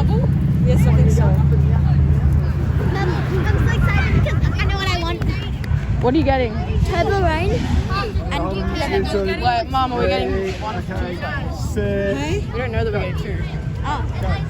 Marvel? Yes, I think so. I'm so excited because I know what I want. What are you getting? Turbo Rain and Duke Lemon. Wait, Mom, are we getting one of two? Hey? We don't know that we're getting two. Oh.